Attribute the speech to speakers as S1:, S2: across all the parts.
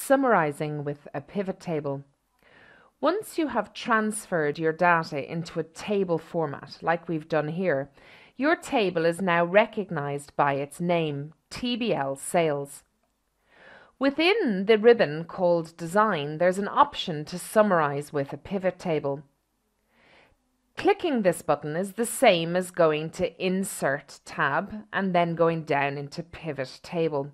S1: summarizing with a pivot table. Once you have transferred your data into a table format, like we've done here, your table is now recognized by its name, TBL Sales. Within the ribbon called Design, there's an option to summarize with a pivot table. Clicking this button is the same as going to Insert tab and then going down into Pivot Table.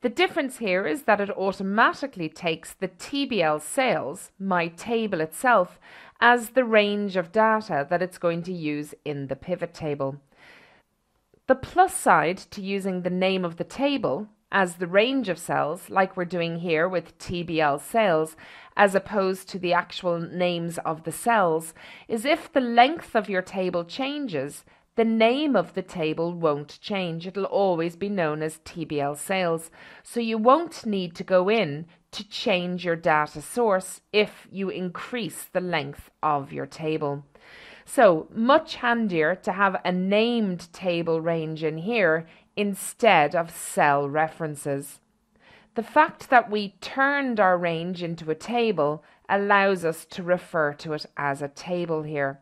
S1: The difference here is that it automatically takes the TBL Sales, my table itself, as the range of data that it's going to use in the pivot table. The plus side to using the name of the table as the range of cells, like we're doing here with TBL Sales, as opposed to the actual names of the cells, is if the length of your table changes, the name of the table won't change. It'll always be known as TBL Sales. So you won't need to go in to change your data source if you increase the length of your table. So much handier to have a named table range in here instead of cell references. The fact that we turned our range into a table allows us to refer to it as a table here.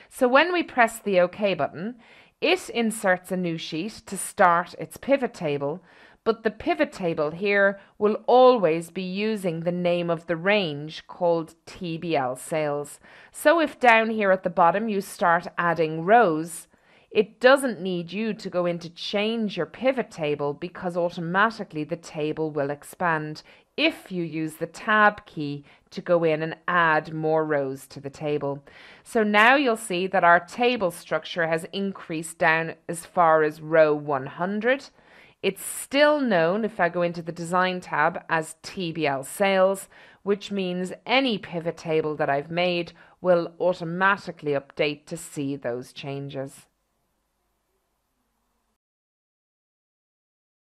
S1: So when we press the OK button, it inserts a new sheet to start its pivot table, but the pivot table here will always be using the name of the range called TBL Sales. So if down here at the bottom you start adding rows, it doesn't need you to go in to change your pivot table because automatically the table will expand if you use the tab key to go in and add more rows to the table. So now you'll see that our table structure has increased down as far as row 100. It's still known, if I go into the Design tab, as TBL Sales, which means any pivot table that I've made will automatically update to see those changes.